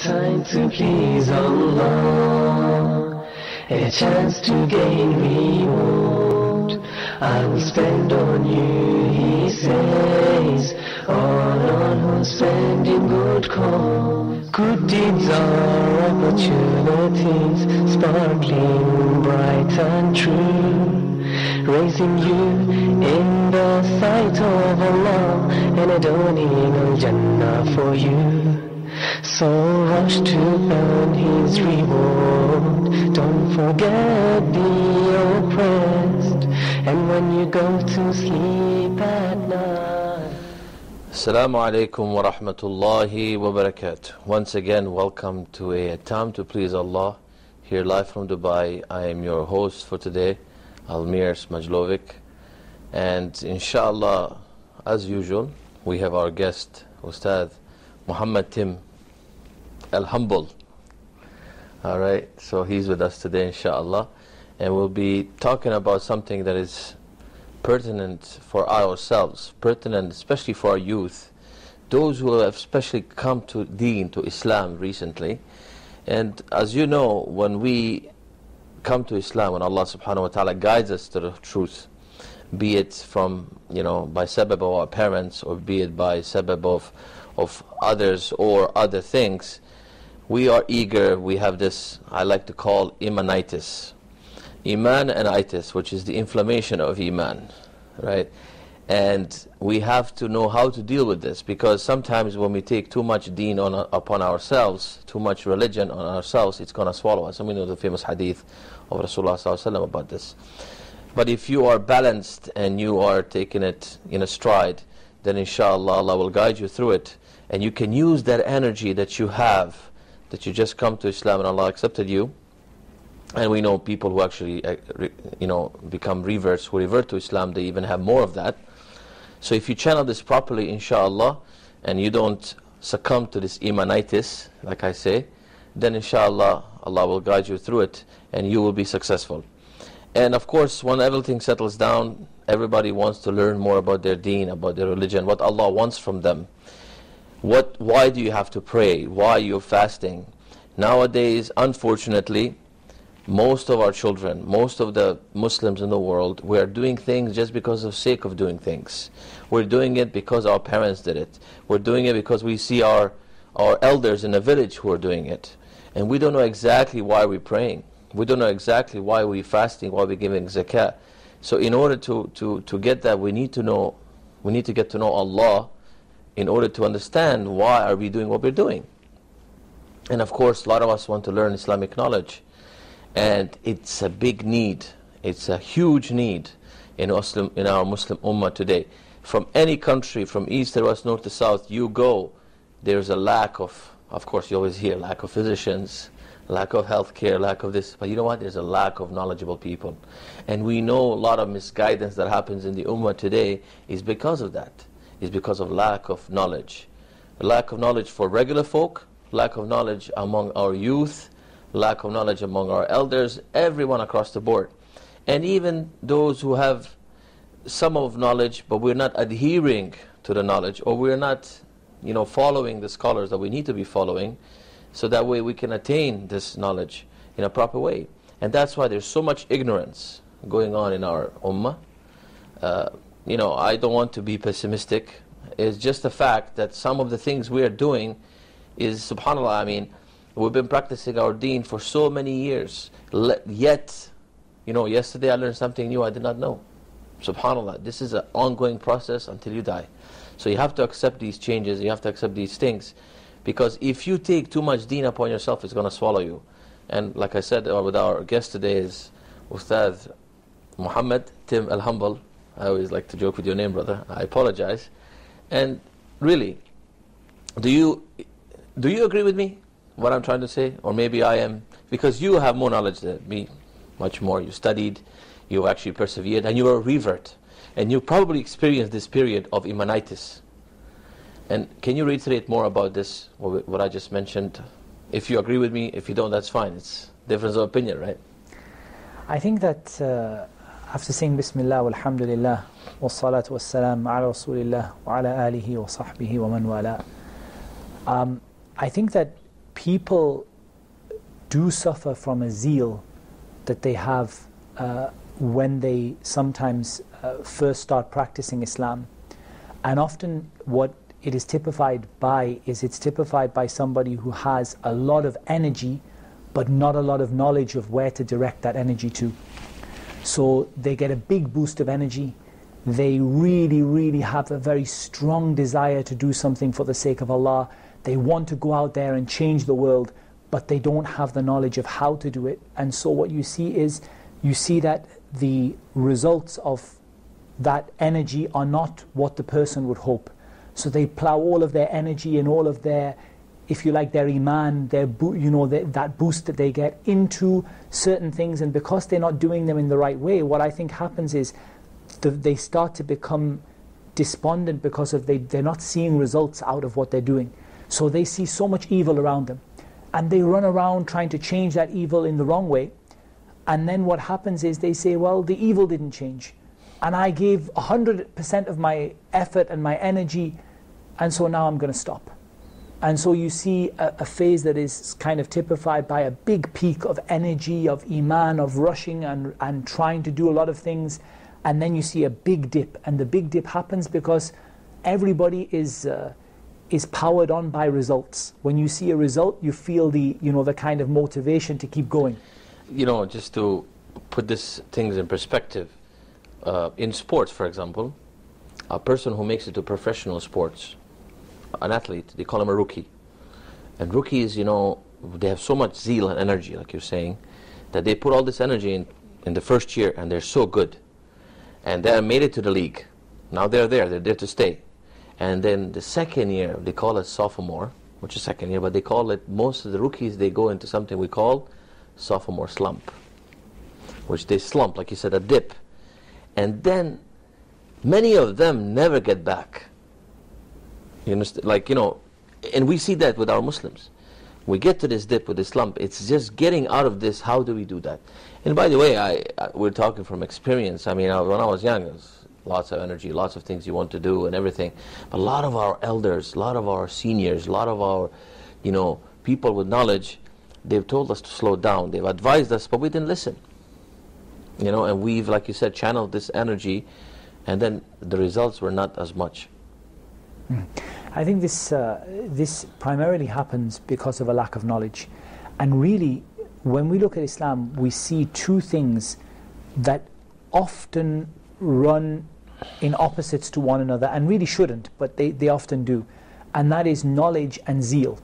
time to please Allah, a chance to gain reward. I will spend on you, he says, all on who spend in good cause. Good deeds are opportunities, sparkling bright and true, raising you in the sight of Allah and adorning al-Jannah for you. So rush to earn His reward. Don't forget the oppressed, and when you go to sleep at night. Assalamu alaikum wa rahmatullahi wa barakatuh. Once again, welcome to a Time to Please Allah, here live from Dubai. I am your host for today, Almir Smajlovic, and inshallah, as usual, we have our guest, Ustad Muhammad Tim Al-Humble. Alright, so he's with us today, inshallah, and we'll be talking about something that is pertinent for ourselves, pertinent especially for our youth, those who have especially come to Deen, to Islam recently. And as you know, when we come to Islam, when Allah subhanahu wa ta'ala guides us to the truth, be it from, by sabab of our parents, or be it by sabab of others or other things, we are eager. We have this, I like to call imanitis. Iman and itis, which is the inflammation of Iman, right? And we have to know how to deal with this, because sometimes when we take too much deen upon ourselves, too much religion on ourselves, it's going to swallow us. And we know the famous hadith of Rasulullah ﷺ about this. But if you are balanced and you are taking it in a stride, then inshallah Allah will guide you through it, and you can use that energy that you have, that you just come to Islam and Allah accepted you. And we know people who actually, become reverts, who revert to Islam, they even have more of that. So if you channel this properly, inshallah, and you don't succumb to this imanitis, like I say, then inshallah, Allah will guide you through it, and you will be successful. And of course, when everything settles down, everybody wants to learn more about their deen, about their religion, what Allah wants from them. Why do you have to pray? Why you're fasting? Nowadays, unfortunately, most of our children, most of the Muslims in the world, we are doing things just because of sake of doing things. We're doing it because our parents did it. We're doing it because we see our elders in the village who are doing it. And we don't know exactly why we're praying. We don't know exactly why we're fasting, why we're giving zakah. So in order to get that, we need to get to know Allah in order to understand why are we doing what we're doing. And of course, a lot of us want to learn Islamic knowledge. And it's a big need, it's a huge need in our Muslim ummah today. From any country, from east to west, north to south, you go, there's a lack of course you always hear lack of physicians, lack of healthcare, lack of this, but you know what, there's a lack of knowledgeable people. And we know a lot of misguidance that happens in the ummah today is because of that, is because of lack of knowledge. Lack of knowledge for regular folk, lack of knowledge among our youth, lack of knowledge among our elders, everyone across the board. And even those who have some of knowledge, but we're not adhering to the knowledge, or we're not, following the scholars that we need to be following, so that way we can attain this knowledge in a proper way. And that's why there's so much ignorance going on in our ummah. I don't want to be pessimistic. It's just the fact that some of the things we are doing is, subhanAllah, we've been practicing our deen for so many years, yet, yesterday I learned something new I did not know. SubhanAllah, this is an ongoing process until you die. So you have to accept these changes, you have to accept these things, because if you take too much deen upon yourself, it's going to swallow you. And like I said, with our guest today is Ustad Muhammad Tim Al-Humble. I always like to joke with your name, brother. I apologize. And really, do you agree with me? What I'm trying to say, or maybe I am, because you have more knowledge than me, much more. You studied, you actually persevered, and you are a revert, and you probably experienced this period of imanitis. And can you reiterate more about this, what I just mentioned? If you agree with me, if you don't, that's fine. It's difference of opinion, right? I think that after saying Bismillah, walhamdulillah, wassalatu wassalam ala Rasulillah, wa ala alihi wa sahbihi wa man wala, I think that people do suffer from a zeal that they have when they sometimes first start practicing Islam. And often what it is typified by is it's typified by somebody who has a lot of energy but not a lot of knowledge of where to direct that energy to. So they get a big boost of energy. They really, really have a very strong desire to do something for the sake of Allah. They want to go out there and change the world, but they don't have the knowledge of how to do it. And so what you see is, you see that the results of that energy are not what the person would hope. So they plow all of their energy and all of their, if you like, their iman, their that boost that they get into certain things, and because they're not doing them in the right way, what I think happens is they start to become despondent because of they're not seeing results out of what they're doing. So they see so much evil around them, and they run around trying to change that evil in the wrong way. And then what happens is they say, well, the evil didn't change, and I gave 100% of my effort and my energy, and so now I'm going to stop. And so you see a phase that is kind of typified by a big peak of energy, of iman, of rushing and trying to do a lot of things. And then you see a big dip. And the big dip happens because everybody is powered on by results. When you see a result, you feel the kind of motivation to keep going. Just to put these things in perspective, in sports, for example, a person who makes it to professional sports, an athlete, they call him a rookie. And rookies, they have so much zeal and energy, like you're saying, that they put all this energy in the first year, and they're so good. And they made it to the league. Now they're there to stay. And then the second year, they call it sophomore, which is second year, but they call it, most of the rookies, they go into something we call sophomore slump, which they slump, like you said, a dip. And then many of them never get back. You understand? And we see that with our Muslims. We get to this dip with this slump. It's just getting out of this. How do we do that? And by the way, we're talking from experience. I mean, when I was young, it was lots of energy, lots of things you want to do and everything. But a lot of our elders, a lot of our seniors, a lot of our, people with knowledge, they've told us to slow down. They've advised us, but we didn't listen. And we've, like you said, channeled this energy, and then the results were not as much. I think this primarily happens because of a lack of knowledge. And really, when we look at Islam, we see two things that often run in opposites to one another, and really shouldn't, but they often do. And that is knowledge and zeal.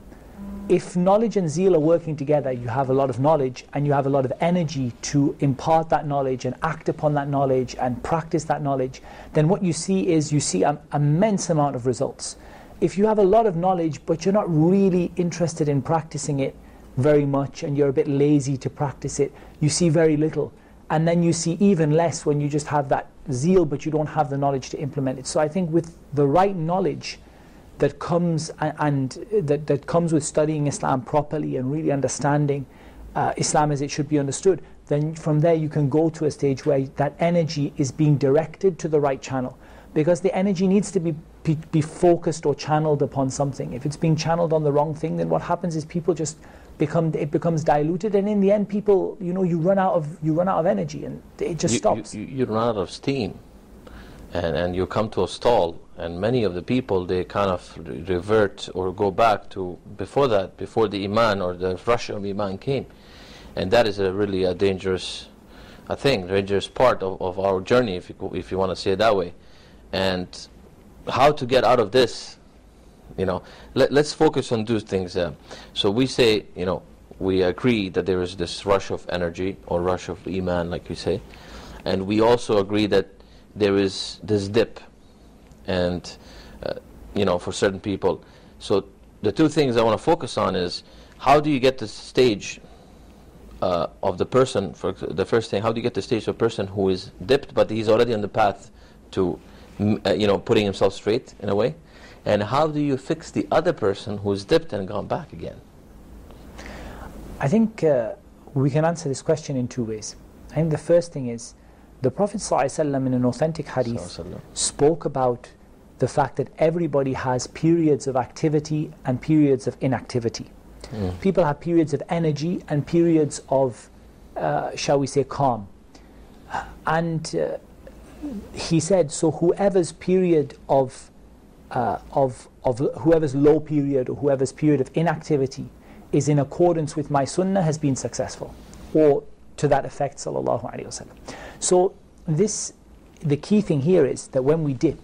If knowledge and zeal are working together, you have a lot of knowledge and you have a lot of energy to impart that knowledge and act upon that knowledge and practice that knowledge, then what you see is an immense amount of results. If you have a lot of knowledge but you're not really interested in practicing it very much, and you're a bit lazy to practice it, you see very little. And then you see even less when you just have that zeal but you don't have the knowledge to implement it. So I think with the right knowledge that comes that comes with studying Islam properly and really understanding Islam as it should be understood, then from there you can go to a stage where that energy is being directed to the right channel, because the energy needs to be focused or channeled upon something. If it's being channeled on the wrong thing, then what happens is people just becomes diluted, and in the end people, you run out of energy, and it just stops. You run out of steam, and you come to a stall. And many of the people, they kind of revert or go back to before the iman or the rush of iman came. And that is really a dangerous dangerous part of our journey, if you want to say it that way. And how to get out of this, let's focus on those things. So we say, we agree that there is this rush of energy or rush of iman, like you say. And we also agree that there is this dip. And for certain people. So the two things I want to focus on is, how do you get to the stage of the person, for the first thing, how do you get to the stage of a person who is dipped but he's already on the path to putting himself straight in a way, and how do you fix the other person who's dipped and gone back again? I think we can answer this question in two ways. I think the first thing is, the Prophet ﷺ in an authentic hadith spoke about the fact that everybody has periods of activity and periods of inactivity. People have periods of energy and periods of, shall we say, calm. And he said, so whoever's period of whoever's low period or whoever's period of inactivity is in accordance with my sunnah has been successful, or to that effect, sallallahu alaihi wasallam. So the key thing here is that when we dip,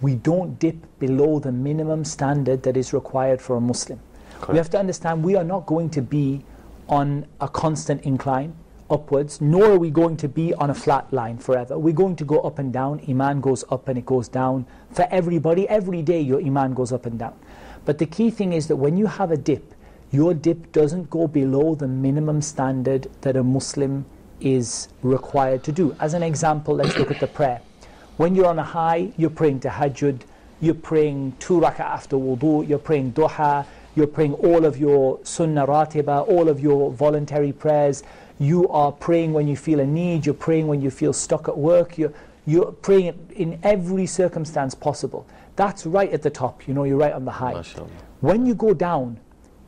we don't dip below the minimum standard that is required for a Muslim. Correct. We have to understand we are not going to be on a constant incline upwards, nor are we going to be on a flat line forever. We're going to go up and down. Iman goes up and it goes down. For everybody, every day your Iman goes up and down. But the key thing is that when you have a dip, your dip doesn't go below the minimum standard that a Muslim is required to do. As an example, let's look at the prayer. When you're on a high, you're praying tahajjud, you're praying 2 rak'ah after wudu, you're praying duha, you're praying all of your sunnah ratiba, all of your voluntary prayers. You are praying when you feel a need, you're praying when you feel stuck at work, you're praying in every circumstance possible. That's right at the top, you're right on the high. MashaAllah. When you go down,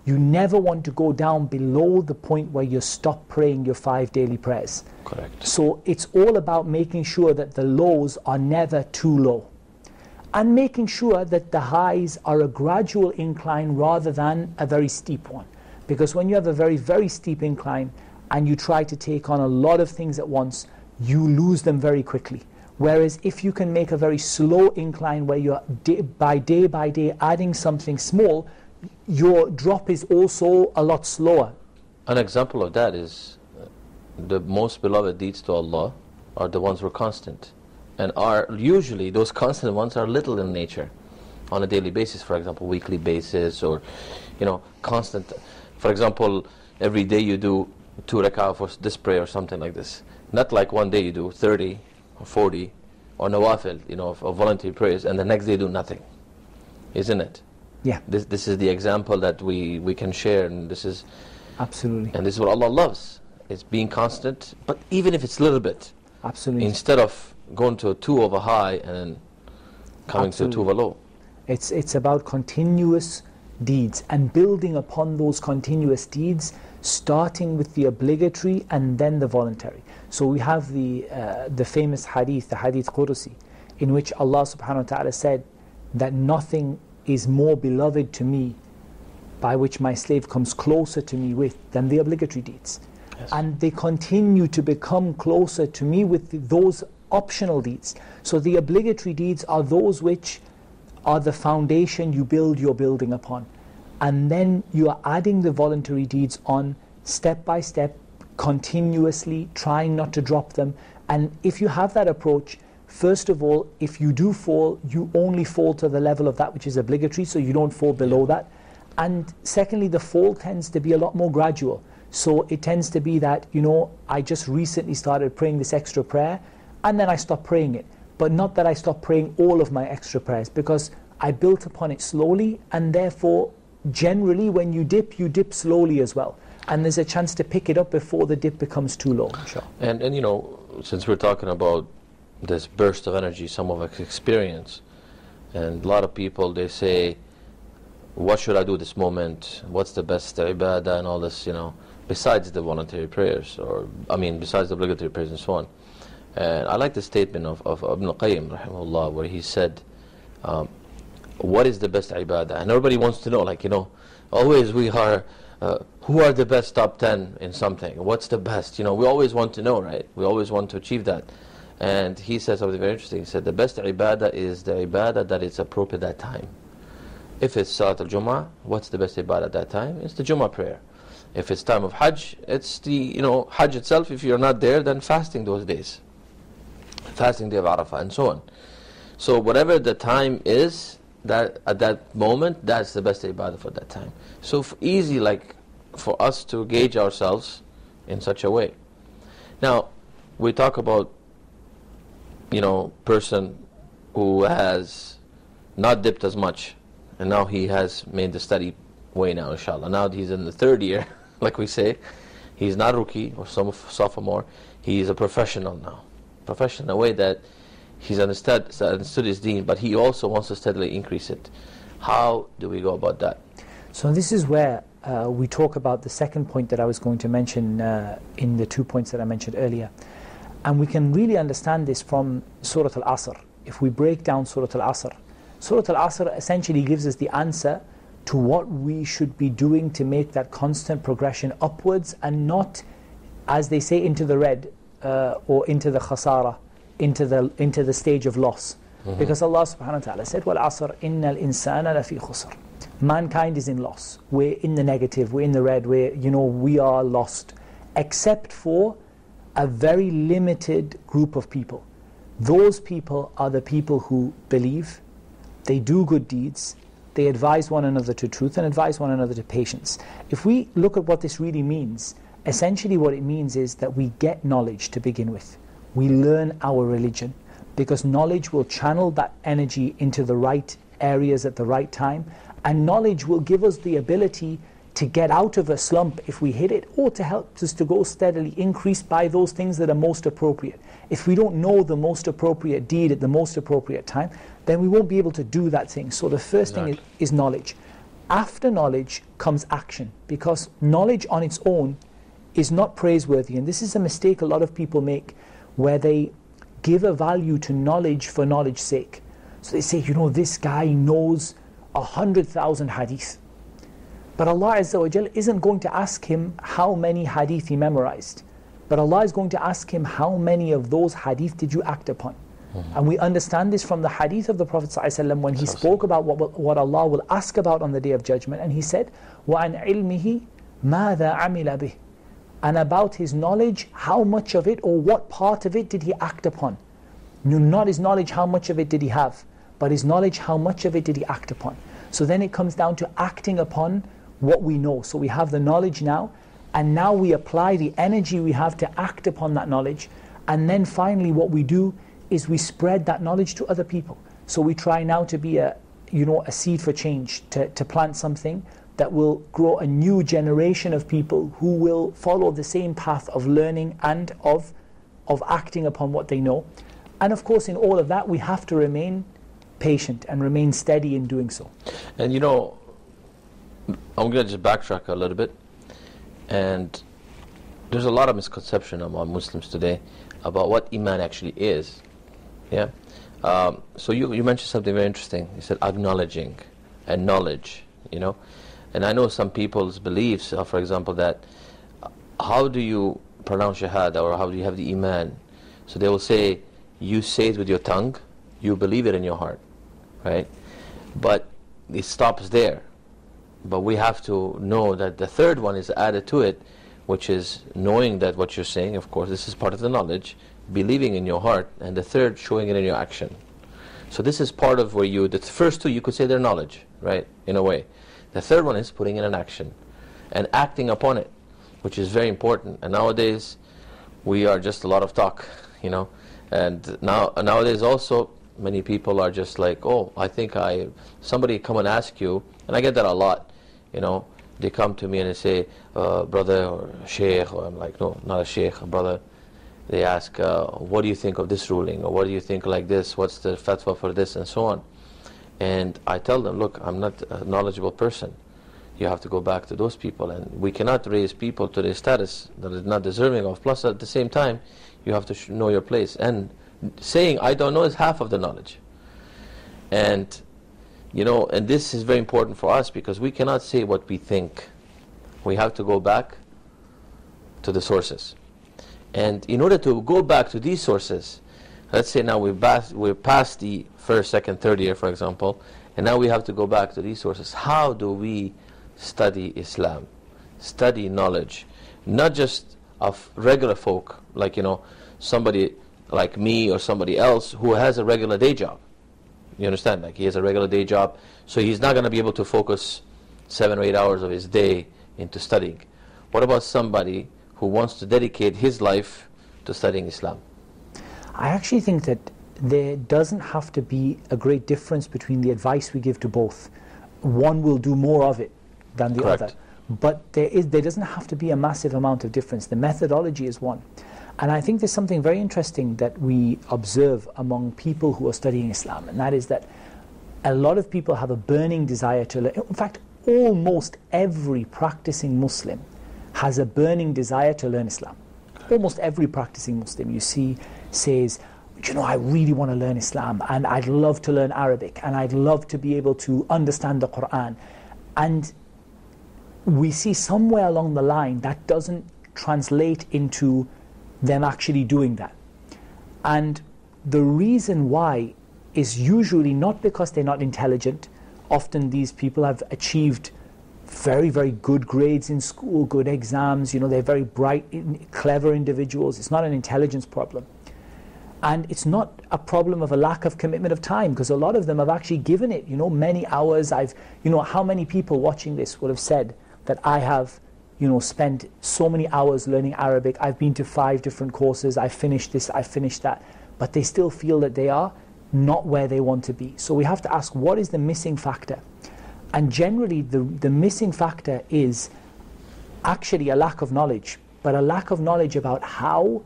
you never want to go down below the point where you stop praying your 5 daily prayers. Correct. So it's all about making sure that the lows are never too low, and making sure that the highs are a gradual incline rather than a very steep one. Because when you have a very, very steep incline and you try to take on a lot of things at once, you lose them very quickly. Whereas if you can make a very slow incline where you're by day adding something small, your drop is also a lot slower. An example of that is the most beloved deeds to Allah are the ones who are constant, and are usually those constant ones are little in nature, on a daily basis, for example, weekly basis, or constant. For example, every day you do 2 rak'ah for this prayer or something like this. Not like one day you do 30 or 40 or nawafil, of voluntary prayers, and the next day do nothing, isn't it? Yeah. This is the example that we can share, and this is absolutely. And this is what Allah loves. It's being constant, but even if it's a little bit. Absolutely. Instead of going to a 2 of a high and then coming absolutely. to a 2 of a low. It's about continuous deeds and building upon those continuous deeds, starting with the obligatory and then the voluntary. So we have the famous hadith, the hadith Qudusi, in which Allah subhanahu wa ta'ala said that nothing is more beloved to me, by which my slave comes closer to me with, than the obligatory deeds. Yes. And they continue to become closer to me with those optional deeds. So the obligatory deeds are those which are the foundation you build your building upon. And then you are adding the voluntary deeds on step by step, continuously, trying not to drop them. And if you have that approach, first of all, if you do fall, you only fall to the level of that which is obligatory, so you don't fall below that. And secondly, the fall tends to be a lot more gradual. So it tends to be that, I just recently started praying this extra prayer, and then I stopped praying it. But not that I stopped praying all of my extra prayers, because I built upon it slowly, and therefore, generally, when you dip slowly as well. And there's a chance to pick it up before the dip becomes too low. Sure. And since we're talking about this burst of energy some of us experience, and a lot of people, they say, what should I do this moment? What's the best ibadah and all this, besides the voluntary prayers, besides the obligatory prayers and so on. And I like the statement of Ibn al-Qayyim, rahimahullah, where he said, what is the best ibadah? And everybody wants to know, always we are, who are the best top 10 in something? What's the best? We always want to know, right? We always want to achieve that. And he said something very interesting. He said, the best ibadah is the ibadah that is appropriate at that time. If it's Salat al-Jum'ah, what's the best ibadah at that time? It's the Jum'ah prayer. If it's time of Hajj, it's the, Hajj itself. If you're not there, then fasting those days. Fasting day of Arafah and so on. So whatever the time is, that at that moment, that's the best ibadah for that time. So easy for us to gauge ourselves in such a way. Now, we talk about person who has not dipped as much, and now he has made the steady way now, inshallah. Now he's in the 3rd year, like we say. He's not rookie or sophomore. He's a professional now. Professional in a way that he's understood his deen, but he also wants to steadily increase it. How do we go about that? So this is where we talk about the second point that I was going to mention in the 2 points that I mentioned earlier. And we can really understand this from Surah Al-Asr. If we break down Surah Al-Asr, Surah Al-Asr essentially gives us the answer to what we should be doing to make that constant progression upwards and not, as they say, into the red or into the khasara, into the stage of loss. Because Allah subhanahu wa ta'ala said, وَالْعَصْرِ إِنَّ الْإِنسَانَ لَفِي خُسْرٍ. Mankind is in loss. We're in the negative, we're in the red, we are lost. Except for a very limited group of people. Those people are the people who believe, they do good deeds, they advise one another to truth and advise one another to patience. If we look at what this really means, essentially what it means is that we get knowledge to begin with. We learn our religion, because knowledge will channel that energy into the right areas at the right time, and knowledge will give us the ability to get out of a slump if we hit it, or to help us to go steadily increase by those things that are most appropriate. If we don't know the most appropriate deed at the most appropriate time, then we won't be able to do that thing. So the first thing is knowledge. After knowledge comes action, because knowledge on its own is not praiseworthy. And this is a mistake a lot of people make, where they give a value to knowledge for knowledge's sake. So they say, this guy knows 100,000 hadith. But Allah Azza wa Jal isn't going to ask him how many hadith he memorized. But Allah is going to ask him, how many of those hadith did you act upon? And we understand this from the hadith of the Prophet ﷺ when he spoke about what Allah will ask about on the Day of Judgment. And he said, وَعَنْ عِلْمِهِ مَاذَا عَمِلَ بِهِ. And about his knowledge, how much of it or what part of it did he act upon? Not his knowledge, how much of it did he have, but his knowledge, how much of it did he act upon? So then it comes down to acting upon what we know. So we have the knowledge now, and now we apply the energy we have to act upon that knowledge. And then finally what we do is we spread that knowledge to other people. So we try now to be a seed for change, to plant something that will grow a new generation of people who will follow the same path of learning and of acting upon what they know. And of course in all of that we have to remain patient and remain steady in doing so. And I'm going to just backtrack a little bit. And there's a lot of misconception among Muslims today about what Iman actually is. Yeah. So you mentioned something very interesting. You said acknowledging and knowledge, And I know some people's beliefs are, for example, that how do you pronounce Shahada, or how do you have the Iman? So they will say, you say it with your tongue, you believe it in your heart, right? But it stops there. But we have to know that the third one is added to it, which is knowing that what you're saying, of course, this is part of the knowledge, believing in your heart, and the third, showing it in your action. So this is part of where the first two, you could say they're knowledge, right, in a way. The third one is putting it in action and acting upon it, which is very important. And nowadays, we are just a lot of talk, And nowadays also, many people are just like, I think somebody come and ask you, and I get that a lot, They come to me and they say, brother or sheikh, or I'm like, no, not a sheikh, a brother. They ask, what do you think of this ruling? Or what do you think like this? What's the fatwa for this? And so on. And I tell them, look, I'm not a knowledgeable person. You have to go back to those people. And we cannot raise people to their status that is not deserving of. Plus, at the same time, you have to know your place. And saying, I don't know, is half of the knowledge. And, and this is very important for us, because we cannot say what we think. We have to go back to the sources. And in order to go back to these sources, let's say now we're past the first, second, third year, for example, and now we have to go back to these sources. How do we study Islam, study knowledge, not just of regular folk, like somebody like me or somebody else who has a regular day job? You understand? Like he has a regular day job, so he's not going to be able to focus 7 or 8 hours of his day into studying. What about somebody who wants to dedicate his life to studying Islam? I actually think that there doesn't have to be a great difference between the advice we give to both. One will do more of it than the Correct. other. But there doesn't have to be a massive amount of difference. The methodology is one. And I think there's something very interesting that we observe among people who are studying Islam, and that is that a lot of people have a burning desire to learn. In fact, almost every practicing Muslim has a burning desire to learn Islam. Almost every practicing Muslim you see says, you know, I really want to learn Islam, and I'd love to learn Arabic, and I'd love to be able to understand the Quran. And we see somewhere along the line that doesn't translate into them actually doing that. And the reason why is usually not because they're not intelligent. Often these people have achieved very, very good grades in school, good exams, you know, they're very bright, clever individuals. It's not an intelligence problem. And it's not a problem of a lack of commitment of time, because a lot of them have actually given it, you know, many hours. How many people watching this would have said that I have, you know, spent so many hours learning Arabic, I've been to 5 different courses, I've finished this, I've finished that, but they still feel that they are not where they want to be. So we have to ask, what is the missing factor? And generally the missing factor is actually a lack of knowledge, but a lack of knowledge about how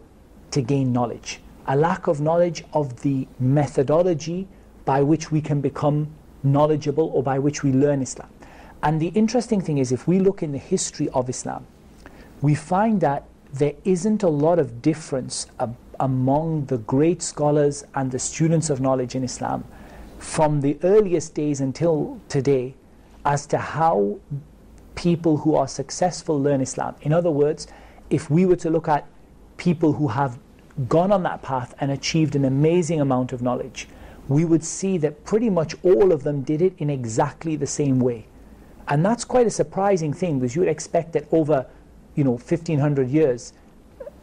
to gain knowledge, a lack of knowledge of the methodology by which we can become knowledgeable or by which we learn Islam. And the interesting thing is, if we look in the history of Islam, we find that there isn't a lot of difference among the great scholars and the students of knowledge in Islam from the earliest days until today as to how people who are successful learn Islam. In other words, if we were to look at people who have gone on that path and achieved an amazing amount of knowledge, we would see that pretty much all of them did it in exactly the same way. And that's quite a surprising thing, because you would expect that over, 1,500 years,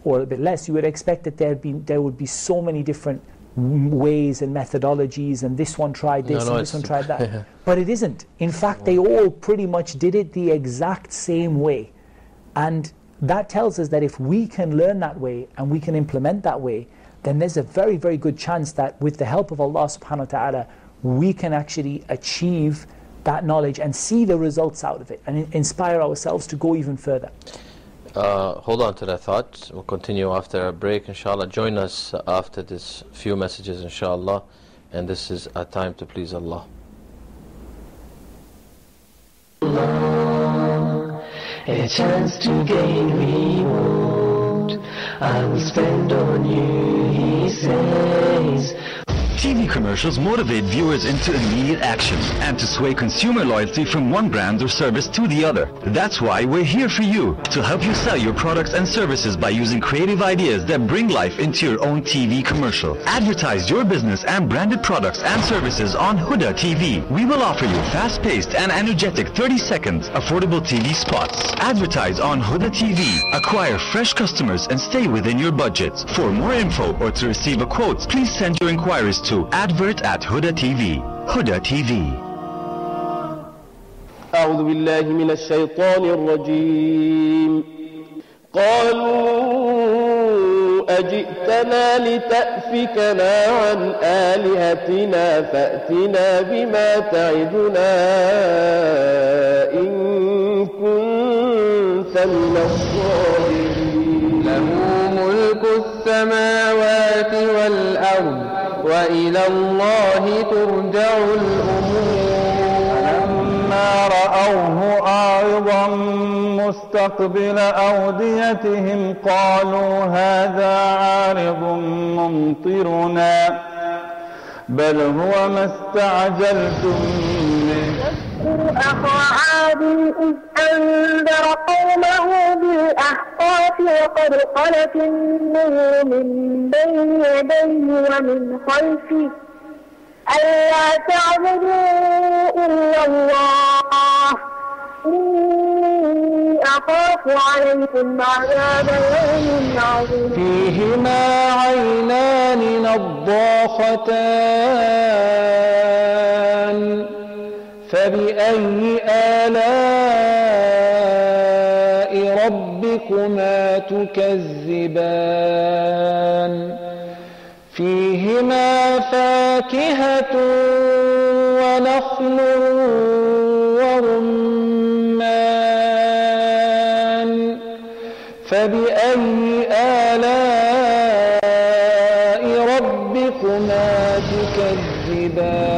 or a bit less, you would expect that there would be so many different ways and methodologies, and this one tried this and this one tried that. Yeah. But it isn't. In fact, they all pretty much did it the exact same way. And that tells us that if we can learn that way and we can implement that way, then there's a very, very good chance that with the help of Allah subhanahu wa ta'ala, we can actually achieve that knowledge and see the results out of it and inspire ourselves to go even further. Hold on to that thought. We'll continue after a break, inshallah. Join us after this few messages, inshallah. And this is a time to please Allah. A chance to gain reward I will spend on you, he says. TV commercials motivate viewers into immediate action and to sway consumer loyalty from one brand or service to the other. That's why we're here for you, to help you sell your products and services by using creative ideas that bring life into your own TV commercial. Advertise your business and branded products and services on Huda TV. We will offer you fast-paced and energetic 30-second affordable TV spots. Advertise on Huda TV. Acquire fresh customers and stay within your budget. For more info or to receive a quote, please send your inquiries to advert@Huda TV. Huda TV. أعوذ بالله من الشيطان الرجيم. قالوا أجئتنا لتأفكنا عن آلهتنا فأتنا بما تعدنا إن كنت من الصادقين. له ملك السماوات والأرض وإلى الله ترجع الأمور. فلما رأوه عارضا مستقبل أوديتهم قالوا هذا عارض ممطرنا بل هو ما استعجلتم به. أخا عاد إذ أنذر قومه بالأحقاف وقد خلت النذر من بين يديه ومن خلفه ألا تعبدوا إلا الله إني أخاف عليكم عذاب يوم عظيم. فيهما عينان نضاختان فبأي آلاء ربكما تكذبان. فيهما فاكهة ونخل ورمان فبأي آلاء ربكما تكذبان.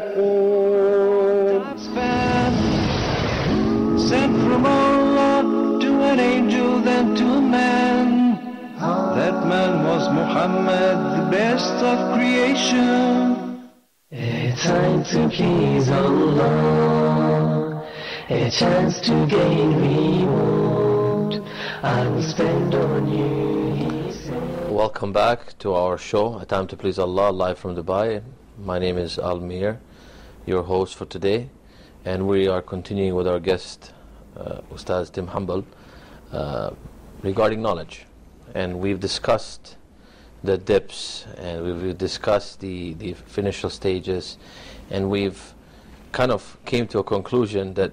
خالقون. Sent from Allah to an angel then to a man. That man was Muhammad, the best of creation. A time to please Allah, a chance to gain reward, I will spend on you, he said. Welcome back to our show, A Time to Please Allah, live from Dubai. My name is Almir, your host for today, and we are continuing with our guest, Ustaz Tim Humble, regarding knowledge. And we've discussed the depths, and we've discussed the initial stages, and we've kind of came to a conclusion that,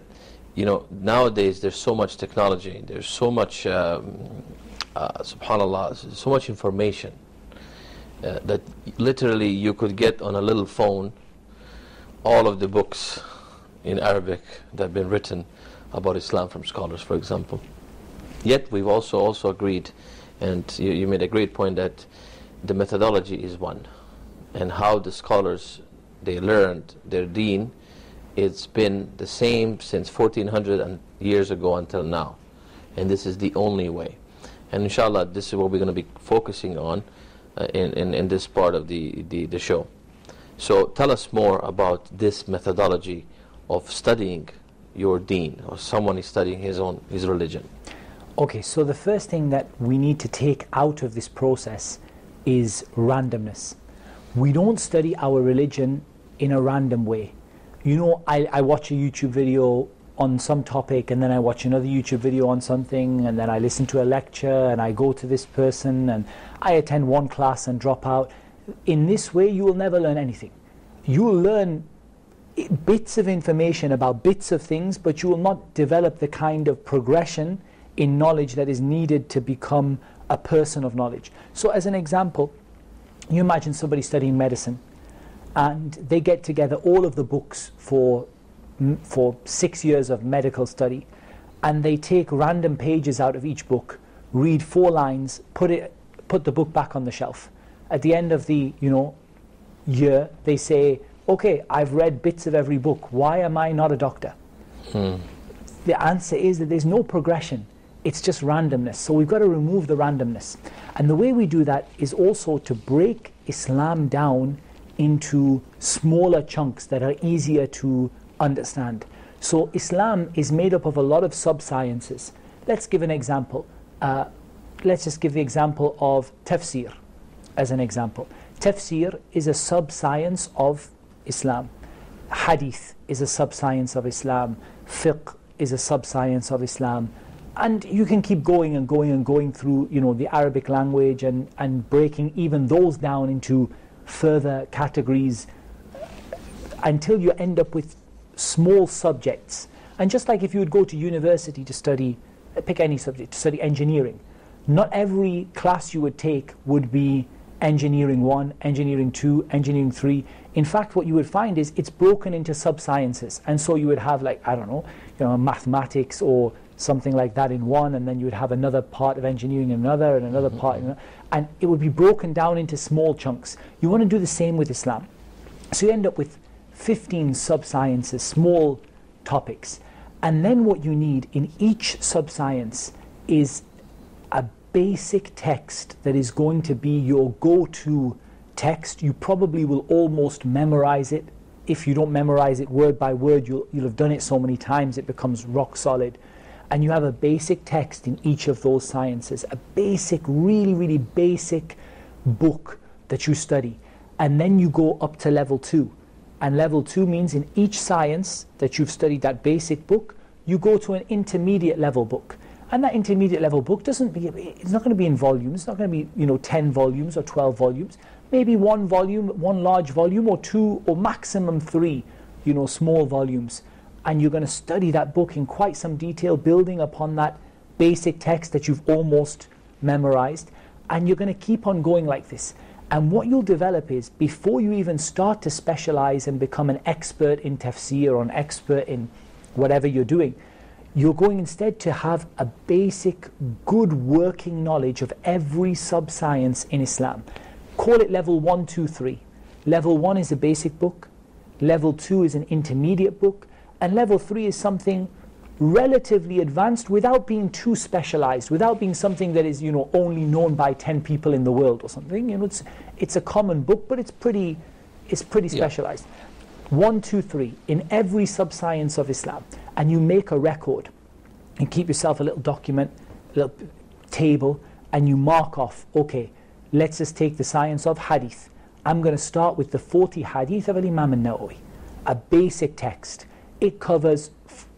you know, nowadays there's so much technology, there's so much, subhanallah, so much information that literally you could get on a little phone all of the books in Arabic that have been written about Islam from scholars, for example. Yet we've also agreed, and you made a great point, that the methodology is one, and how the scholars, they learned their deen, it's been the same since 1400 years ago until now, and this is the only way. And inshallah, this is what we're going to be focusing on in this part of the show. So tell us more about this methodology of studying your deen, or someone is studying his religion. Okay, so the first thing that we need to take out of this process is randomness. We don't study our religion in a random way. You know, I watch a YouTube video on some topic, and then I watch another YouTube video on something, and then I listen to a lecture, and I go to this person, and I attend one class and drop out. In this way, you will never learn anything. You will learn bits of information about bits of things, but you will not develop the kind of progression in knowledge that is needed to become a person of knowledge. So as an example, you imagine somebody studying medicine, and they get together all of the books for 6 years of medical study, and they take random pages out of each book, read 4 lines, put the book back on the shelf. At the end of the year, they say, okay, I've read bits of every book, why am I not a doctor? The answer is that there's no progression. It's just randomness. So we've got to remove the randomness. And the way we do that is also to break Islam down into smaller chunks that are easier to understand. So Islam is made up of a lot of sub-sciences. Let's give an example. Let's just give the example of tafsir as an example. Tafsir is a sub-science of Islam. Hadith is a sub-science of Islam. Fiqh is a sub-science of Islam. And you can keep going and going and going through, the Arabic language and breaking even those down into further categories until you end up with small subjects. And just like if you would go to university to study, pick any subject, to study engineering, not every class you would take would be engineering 1, engineering 2, engineering 3. In fact, what you would find is it's broken into sub-sciences. And so you would have, like, I don't know, mathematics or something like that in one, and then you would have another part of engineering in another, and another part in another, and it would be broken down into small chunks. You want to do the same with Islam. So you end up with 15 sub-sciences, small topics. And then what you need in each sub-science is a basic text that is going to be your go-to text. You probably will almost memorize it. If you don't memorize it word by word, you'll have done it so many times it becomes rock solid. And you have a basic text in each of those sciences, a basic, really, really basic book that you study. And then you go up to level 2. And level 2 means in each science that you've studied that basic book, you go to an intermediate level book. And that intermediate level book it's not going to be in volumes, it's not going to be 10 volumes or 12 volumes, maybe one volume, one large volume, or 2 or maximum 3 small volumes. And you're going to study that book in quite some detail, building upon that basic text that you've almost memorized. And you're going to keep on going like this. And what you'll develop is, before you even start to specialize and become an expert in tafsir or an expert in whatever you're doing, you're going instead to have a basic, good working knowledge of every sub-science in Islam. Call it level 1, 2, 3. Level 1 is a basic book. Level 2 is an intermediate book, and level 3 is something relatively advanced without being too specialized, without being something that is, only known by 10 people in the world or something. It's a common book, but it's pretty specialized. 1, 2, 3 in every sub-science of Islam, and you make a record and keep yourself a little document, a little table, and you mark off, okay, let's just take the science of hadith. I'm going to start with the 40 hadith of Imam al-Nawawi, a basic text. It covers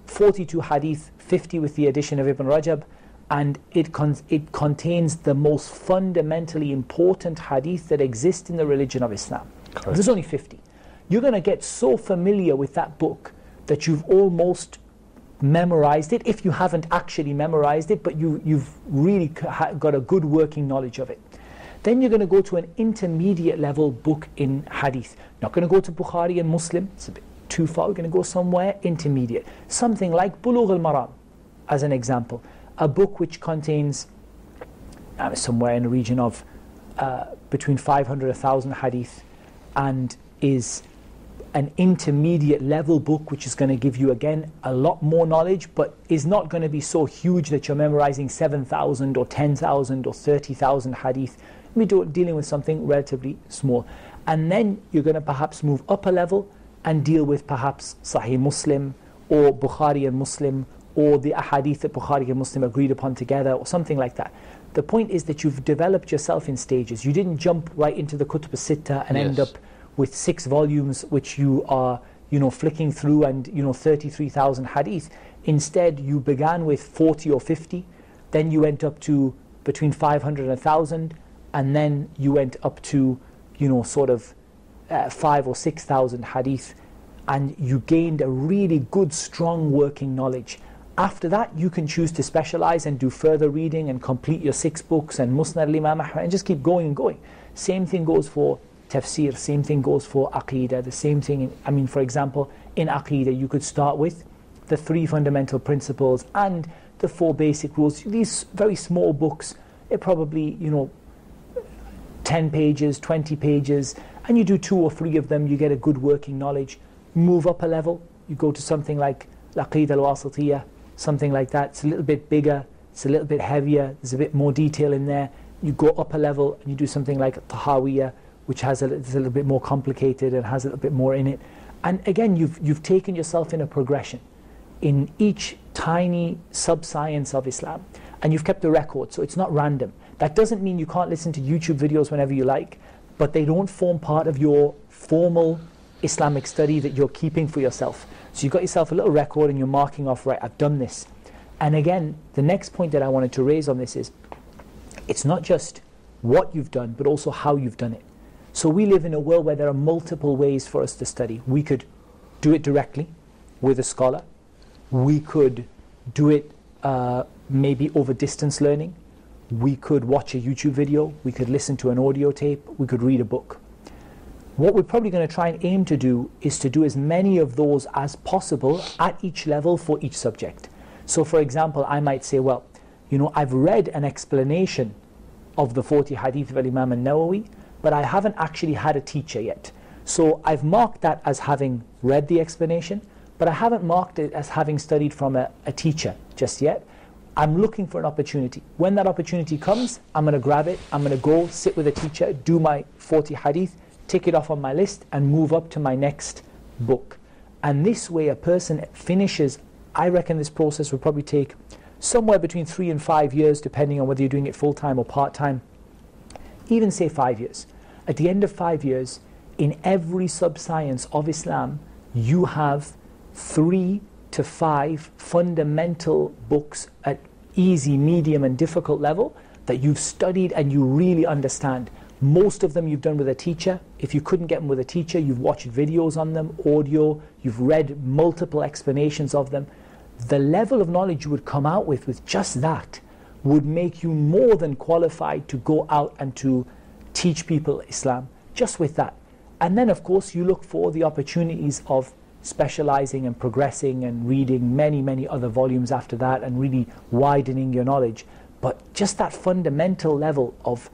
42 hadith, 50 with the addition of Ibn Rajab, and it contains the most fundamentally important hadith that exist in the religion of Islam. Correct. There's only 50. You're going to get so familiar with that book that you've almost memorized it, if you haven't actually memorized it, but you've really got a good working knowledge of it. Then you're going to go to an intermediate level book in hadith. Not going to go to Bukhari and Muslim, it's a bit too far. We're going to go somewhere intermediate. Something like Bulugh al-Maram, as an example. A book which contains somewhere in the region of between 500 and 1,000 hadith, and is an intermediate level book which is going to give you, again, a lot more knowledge, but is not going to be so huge that you're memorizing 7,000 or 10,000 or 30,000 hadith. We're dealing with something relatively small. And then you're going to perhaps move up a level and deal with perhaps Sahih Muslim or Bukhari and Muslim, or the ahadith that Bukhari and Muslim agreed upon together, or something like that. The point is that you've developed yourself in stages. You didn't jump right into the Kutub al-Sitta and end up with 6 volumes which you are flicking through, and 33,000 hadith. Instead, you began with 40 or 50, then you went up to between 500 and 1,000, and then you went up to 5 or 6,000 hadith, and you gained a really good, strong working knowledge. After that, you can choose to specialize and do further reading and complete your 6 books and Musnad al-Imam Ahmad, and just keep going and going. Same thing goes for tafsir, same thing goes for Aqeedah, the same thing, for example, in Aqeedah, you could start with the 3 fundamental principles and the 4 basic rules. These very small books, they're probably, 10 pages, 20 pages, and you do 2 or 3 of them, you get a good working knowledge. Move up a level, you go to something like Aqeedah al-Wasatiyah, something like that. It's a little bit bigger, it's a little bit heavier, there's a bit more detail in there. You go up a level and you do something like Tahawiyah, which is a little bit more complicated and has a little bit more in it. And again, you've taken yourself in a progression in each tiny sub-science of Islam, and you've kept a record, so it's not random. That doesn't mean you can't listen to YouTube videos whenever you like, but they don't form part of your formal Islamic study that you're keeping for yourself. So you've got yourself a little record and you're marking off, right, I've done this. And again, the next point that I wanted to raise on this is, it's not just what you've done, but also how you've done it. So we live in a world where there are multiple ways for us to study. We could do it directly with a scholar. We could do it maybe over distance learning. We could watch a YouTube video. We could listen to an audio tape. We could read a book. What we're probably going to try and aim to do is to do as many of those as possible at each level for each subject. So for example, I might say, well, I've read an explanation of the 40 hadith of Imam al-Nawawi, but I haven't actually had a teacher yet. So I've marked that as having read the explanation, but I haven't marked it as having studied from a teacher just yet. I'm looking for an opportunity. When that opportunity comes, I'm going to grab it, I'm going to go sit with a teacher, do my 40 hadith, tick it off on my list, and move up to my next book. And this way a person finishes, I reckon this process will probably take somewhere between 3 and 5 years, depending on whether you're doing it full-time or part-time. Even say 5 years. At the end of 5 years, in every sub-science of Islam, you have 3 to 5 fundamental books at easy, medium and difficult level that you've studied and you really understand. Most of them you've done with a teacher. If you couldn't get them with a teacher, you've watched videos on them, audio, you've read multiple explanations of them. The level of knowledge you would come out with just that would make you more than qualified to go out and to teach people Islam, just with that. And then of course you look for the opportunities of specializing and progressing and reading many, many other volumes after that and really widening your knowledge. But just that fundamental level of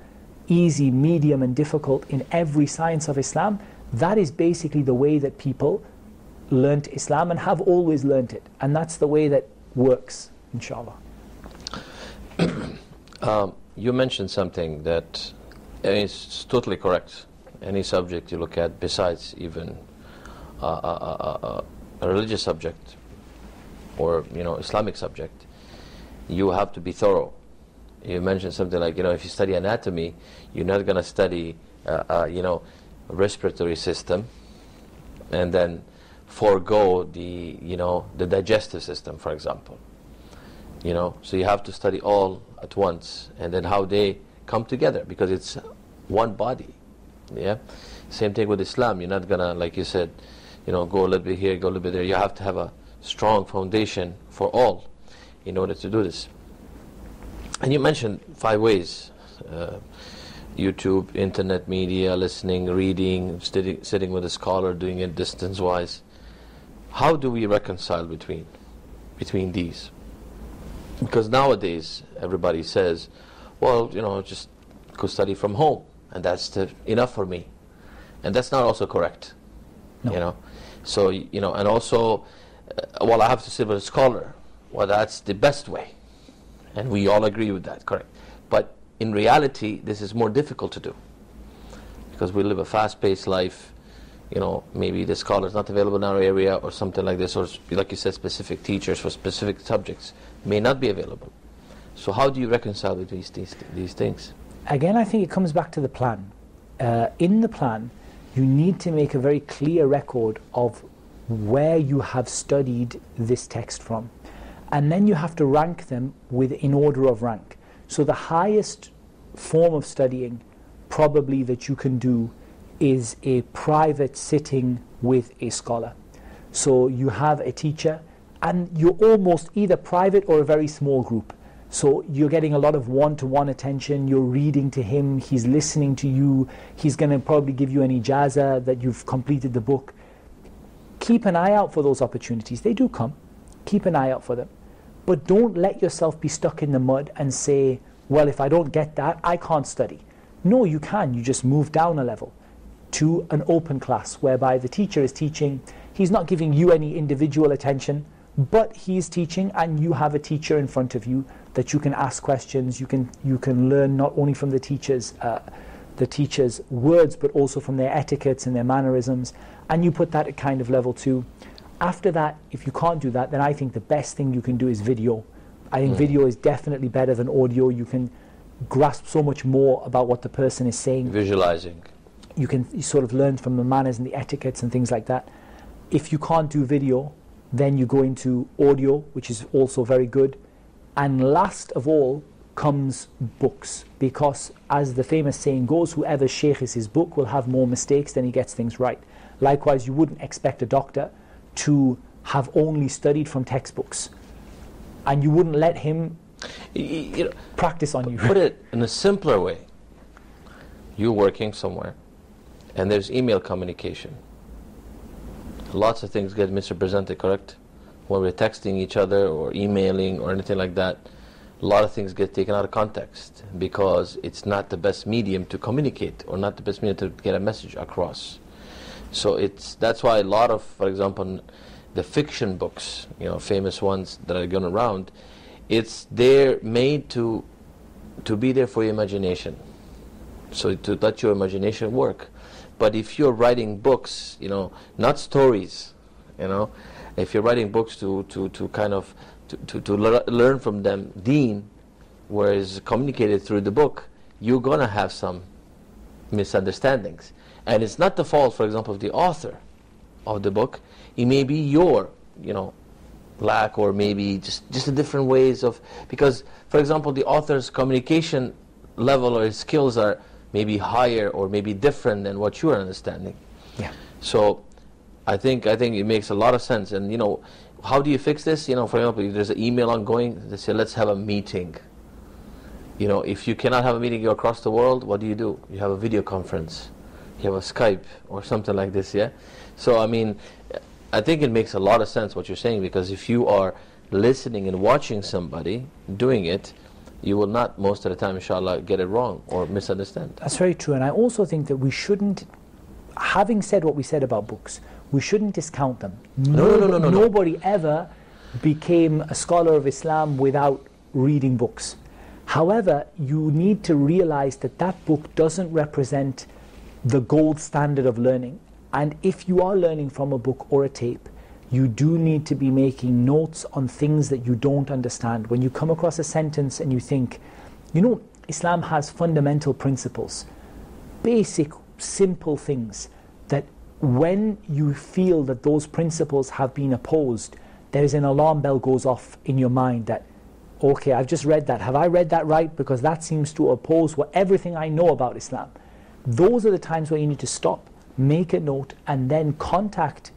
easy, medium and difficult in every science of Islam, That is basically the way that people learnt Islam and have always learnt it. And that's the way that works, inshallah. You mentioned something that is totally correct. Any subject you look at, besides even a religious subject or Islamic subject, you have to be thorough. You mentioned something like, if you study anatomy, you're not going to study respiratory system and then forego the digestive system, for example. So you have to study all at once, and then how they come together, because it's one body. Yeah. Same thing with Islam. You're not gonna, like you said, go a little bit here, go a little bit there. You have to have a strong foundation for all in order to do this. And you mentioned 5 ways: YouTube, internet media, listening, reading, sitting with a scholar, doing it distance-wise. How do we reconcile between these? Because nowadays everybody says, well, just go study from home, and that's enough for me. And that's not also correct. No. So, and also, well, I have to sit with a scholar. Well, that's the best way. And we all agree with that, correct. But in reality, this is more difficult to do, because we live a fast-paced life. Maybe the scholar is not available in our area or something like this, or like you said, specific teachers for specific subjects may not be available. So how do you reconcile between these things? Again, I think it comes back to the plan. In the plan, you need to make a very clear record of where you have studied this text from. And then you have to rank them in order of rank. So the highest form of studying probably that you can do is a private sitting with a scholar. So you have a teacher, and you're almost either private or a very small group. So you're getting a lot of one-to-one attention, you're reading to him, he's listening to you, he's going to probably give you an ijazah that you've completed the book. Keep an eye out for those opportunities. They do come. Keep an eye out for them. But don't let yourself be stuck in the mud and say, well, if I don't get that, I can't study. No, you can. You just move down a level to an open class, whereby the teacher is teaching. He's not giving you any individual attention, but he's teaching, and you have a teacher in front of you that you can ask questions. You can learn not only from the teacher's words, but also from their etiquettes and their mannerisms, and you put that at kind of level 2. After that, if you can't do that, then I think the best thing you can do is video. I think video is definitely better than audio. You can grasp so much more about what the person is saying. Visualizing. You sort of learn from the manners and the etiquettes and things like that. If you can't do video, then you go into audio, which is also very good. And last of all comes books, because as the famous saying goes, whoever sheikhs his book will have more mistakes than he gets things right. Likewise, you wouldn't expect a doctor to have only studied from textbooks, and you wouldn't let him practice on you. Put it in a simpler way. You're working somewhere, and there's email communication. Lots of things get misrepresented, correct? When we're texting each other or emailing or anything like that, a lot of things get taken out of context because it's not the best medium to communicate, or not the best medium to get a message across. So that's why a lot of, for example, the fiction books, famous ones that are going around, they're made to be there for your imagination. So to let your imagination work. But if you're writing books, not stories, if you're writing books to learn from them deen, whereas communicated through the book, you're going to have some misunderstandings. And it's not the fault, for example, of the author of the book. It may be your, lack, or maybe just a different ways of, because, for example, the author's communication level or his skills are maybe higher or maybe different than what you are understanding. Yeah. So I think it makes a lot of sense. And how do you fix this? For example, if there's an email ongoing, they say, let's have a meeting. If you cannot have a meeting across the world, what do? You have a video conference. You have a Skype or something like this, yeah? So, I think it makes a lot of sense what you're saying, because if you are listening and watching somebody doing it, you will not, most of the time, inshallah, get it wrong or misunderstand. That's very true. And I also think that we shouldn't having said what we said about books, we shouldn't discount them. No. Nobody ever became a scholar of Islam without reading books. However, you need to realize that that book doesn't represent the gold standard of learning. And if you are learning from a book or a tape, you do need to be making notes on things that you don't understand. When you come across a sentence and you think, Islam has fundamental principles, basic, simple things, that when you feel that those principles have been opposed, there is an alarm bell goes off in your mind that, okay, I've just read that. Have I read that right? Because that seems to oppose everything I know about Islam. Those are the times where you need to stop, make a note, and then contact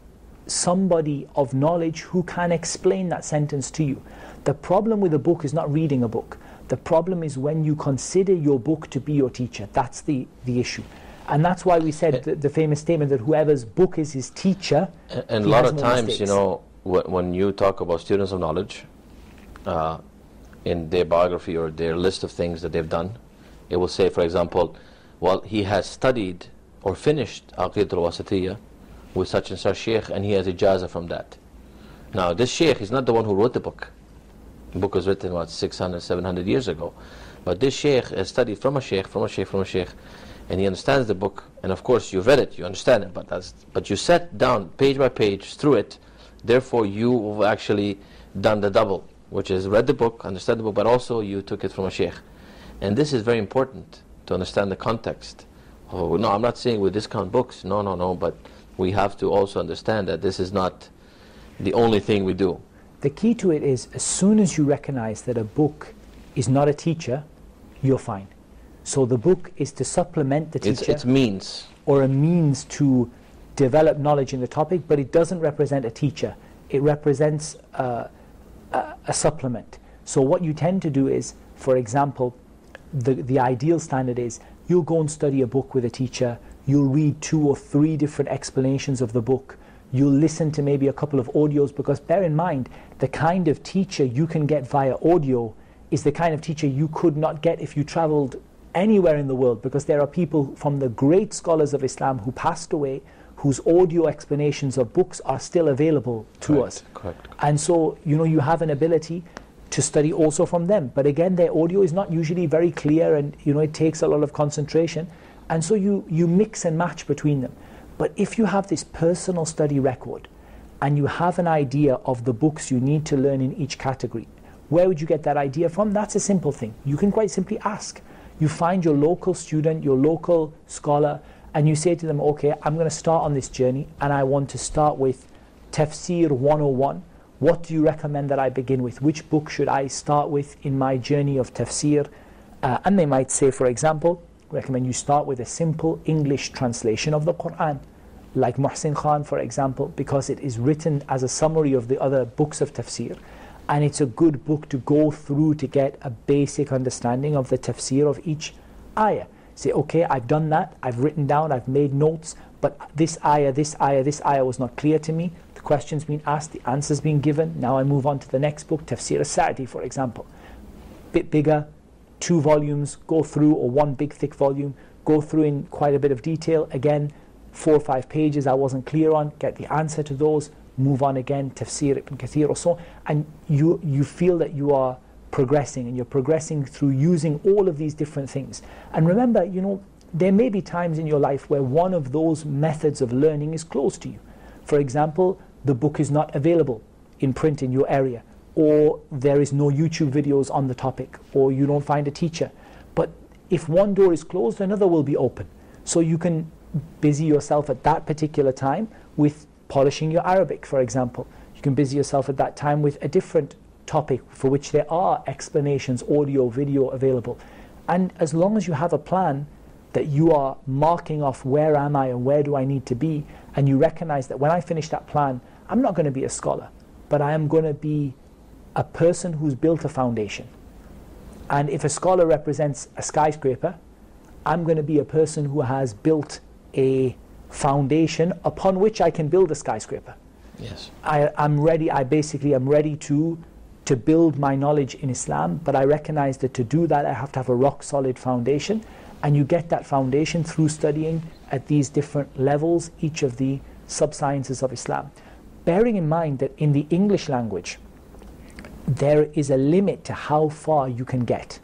somebody of knowledge who can explain that sentence to you. The problem with a book is not reading a book. The problem is when you consider your book to be your teacher. That's the issue. And that's why we said the famous statement that whoever's book is his teacher. And a lot of times, when you talk about students of knowledge, in their biography or their list of things that they've done, it will say, for example, well, he has studied or finished Aqidat al-Wasatiyya with such and such sheikh, and he has ijazah from that. Now, this sheikh is not the one who wrote the book. The book was written, 600, 700 years ago. But this sheikh has studied from a sheikh, and he understands the book. And of course, you've read it, you understand it, but you sat down page by page through it. Therefore, you've actually done the double, which is read the book, understand the book, but also you took it from a sheikh. And this is very important to understand the context. Oh, no, I'm not saying we discount books. No, but we have to also understand that this is not the only thing we do. The key to it is, as soon as you recognize that a book is not a teacher, you're fine. So the book is to supplement the teacher. It's means. Or a means to develop knowledge in the topic, but it doesn't represent a teacher. It represents a supplement. So what you tend to do is, for example, the ideal standard is, you'll go and study a book with a teacher, you'll read 2 or 3 different explanations of the book, you'll listen to maybe a couple of audios, because bear in mind, the kind of teacher you can get via audio is the kind of teacher you could not get if you traveled anywhere in the world, because there are people from the great scholars of Islam who passed away, whose audio explanations of books are still available to us. Correct. And so, you have an ability to study also from them. But again, their audio is not usually very clear, and it takes a lot of concentration. And so you mix and match between them. But if you have this personal study record, and you have an idea of the books you need to learn in each category, where would you get that idea from? That's a simple thing. You can quite simply ask. You find your local student, your local scholar, and you say to them, okay, I'm going to start on this journey, and I want to start with Tafsir 101. What do you recommend that I begin with? Which book should I start with in my journey of tafsir? And they might say, for example, recommend you start with a simple English translation of the Quran, like Muhsin Khan, for example, because it is written as a summary of the other books of tafsir. And it's a good book to go through to get a basic understanding of the tafsir of each ayah. Say, okay, I've done that, I've written down, I've made notes, but this ayah was not clear to me. The question's been asked, the answer's been given. Now I move on to the next book, Tafsir al-Sa'di, for example. Bit bigger, 2 volumes, go through, or 1 big thick volume, go through in quite a bit of detail. Again, 4 or 5 pages I wasn't clear on, get the answer to those, move on again, Tafsir Ibn Kathir or so, and you feel that you are progressing, and you're progressing through using all of these different things. And remember, there may be times in your life where one of those methods of learning is close to you. For example, the book is not available in print in your area, or there is no YouTube videos on the topic, or you don't find a teacher. But if one door is closed, another will be open. So you can busy yourself at that particular time with polishing your Arabic, for example. You can busy yourself at that time with a different topic for which there are explanations, audio, video available. And as long as you have a plan that you are marking off, where am I and where do I need to be, and you recognize that when I finish that plan, I'm not going to be a scholar, but I am going to be a person who's built a foundation. And if a scholar represents a skyscraper, I'm going to be a person who has built a foundation upon which I can build a skyscraper. Yes. I'm ready to build my knowledge in Islam, but I recognize that to do that I have to have a rock solid foundation, And you get that foundation through studying at these different levels, each of the sub-sciences of Islam. Bearing in mind that in the English language, there is a limit to how far you can get.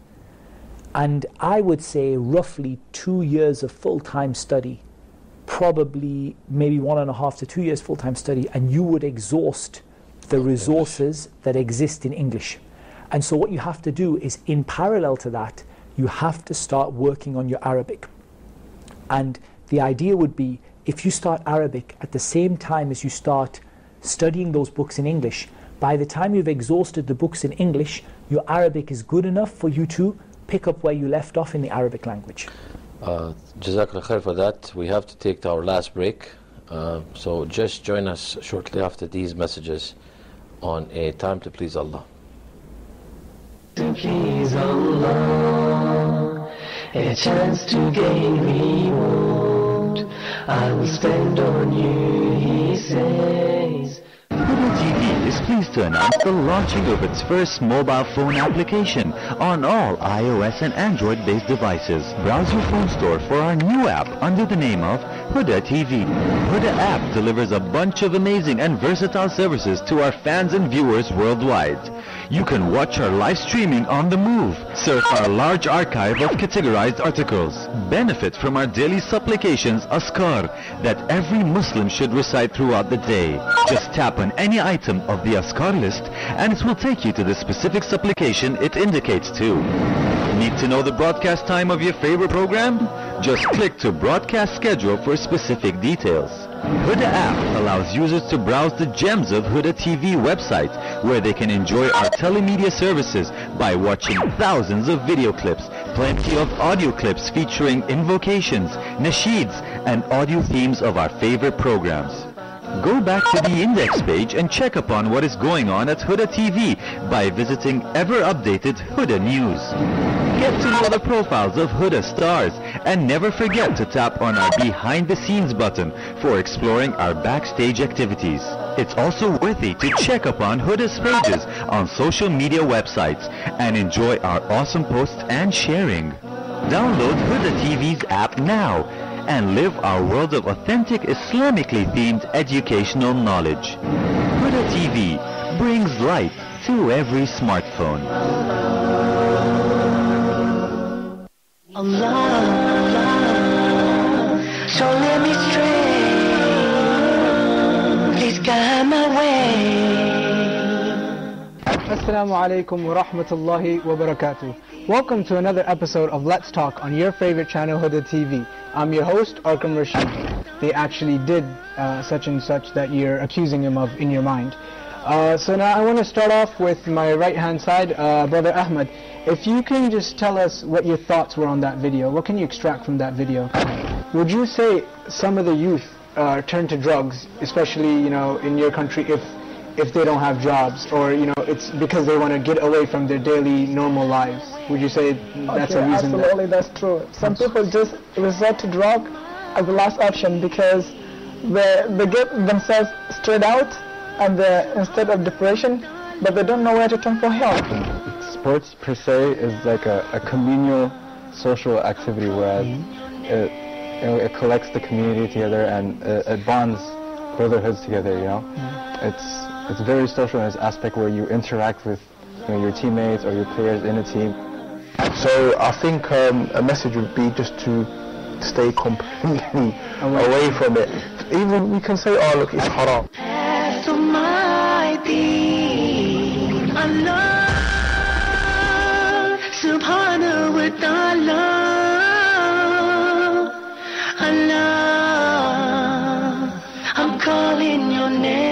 And I would say roughly 2 years of full-time study, probably maybe 1.5 to 2 years full-time study, and you would exhaust the resources that exist in English. And so what you have to do is, in parallel to that, you have to start working on your Arabic. And the idea would be, if you start Arabic at the same time as you start studying those books in English, by the time you've exhausted the books in English, your Arabic is good enough for you to pick up where you left off in the Arabic language. Jazakallah khair for that. We have to take our last break. So just join us shortly after these messages on A Time to Please Allah. To please Allah, a chance to gain reward, I will spend on you, he says. Huda TV is pleased to announce the launching of its first mobile phone application on all iOS and Android-based devices. Browse your phone store for our new app under the name of Huda TV. Huda app delivers a bunch of amazing and versatile services to our fans and viewers worldwide. You can watch our live streaming on the move, surf our large archive of categorized articles, benefit from our daily supplications Askar that every Muslim should recite throughout the day. Just tap on any item of the Askar list and it will take you to the specific supplication it indicates to. Need to know the broadcast time of your favorite program? Just click to broadcast schedule for specific details. Huda app allows users to browse the gems of Huda TV website, where they can enjoy our telemedia services by watching thousands of video clips, plenty of audio clips featuring invocations, nasheeds, and audio themes of our favorite programs. Go back to the index page and check upon what is going on at Huda TV by visiting ever-updated Huda News. Get to know the profiles of Huda stars and never forget to tap on our behind the scenes button for exploring our backstage activities. It's also worthy to check upon Huda's pages on social media websites and enjoy our awesome posts and sharing. Download Huda TV's app now and live our world of authentic Islamically themed educational knowledge. Huda TV brings light to every smartphone. Allah, Allah, so let me stray, please guide my way. Assalamu alaikum wa rahmatullahi wa barakatuh. Welcome to another episode of Let's Talk on your favorite channel, Huda TV. I'm your host, Arkham Rashid. They actually did such and such that you're accusing him of in your mind. So now I want to start off with my right hand side, Brother Ahmed. If you can just tell us what your thoughts were on that video, what can you extract from that video? Would you say some of the youth turn to drugs, especially, you know, in your country, if they don't have jobs, or, you know, it's because they want to get away from their daily normal lives? Would you say that's a reason? Absolutely, that's true. Some people just resort to drug as the last option because they get themselves straight out and instead of depression, but they don't know where to turn for help. Sports per se is like a communal social activity, whereas it collects the community together and it bonds brotherhoods together, you know. It's very social in its aspect where you interact with, you know, your teammates or your players in a team. So I think a message would be just to stay completely away from it. Even we can say, oh look, it's haram. Allah, subhanahu wa ta'ala, Allah, I'm calling your name.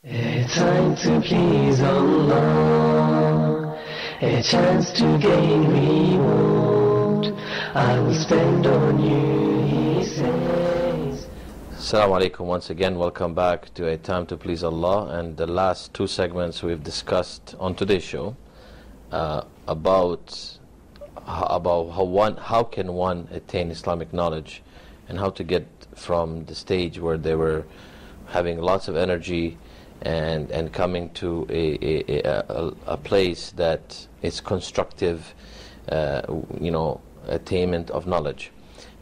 A time to please Allah, a chance to gain reward, I will spend on you, he says. Assalamu alaikum once again. Welcome back to A Time to Please Allah, and the last two segments we've discussed on today's show about how can one attain Islamic knowledge and how to get from the stage where they were having lots of energy and coming to a place that is constructive attainment of knowledge.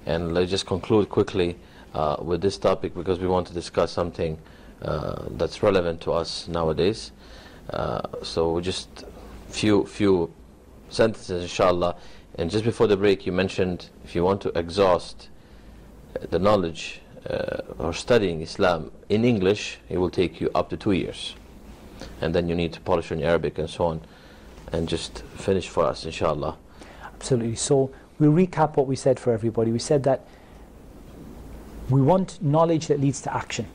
And let's just conclude quickly with this topic, because we want to discuss something that's relevant to us nowadays. So just few sentences, inshallah. And just before the break, you mentioned if you want to exhaust the knowledge or studying Islam in English, it will take you up to 2 years. And then you need to polish in Arabic and so on. And just finish for us, inshallah. Absolutely. So we'll recap what we said for everybody. We said that we want knowledge that leads to action.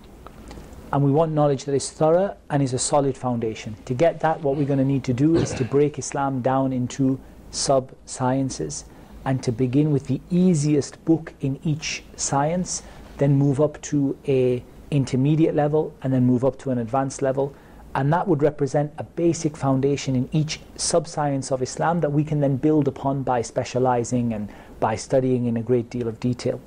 And we want knowledge that is thorough and is a solid foundation. To get that, what we're going to need to do is to break Islam down into sub-sciences, and to begin with the easiest book in each science, then move up to a intermediate level, and then move up to an advanced level. And that would represent a basic foundation in each sub-science of Islam that we can then build upon by specializing and by studying in a great deal of detail.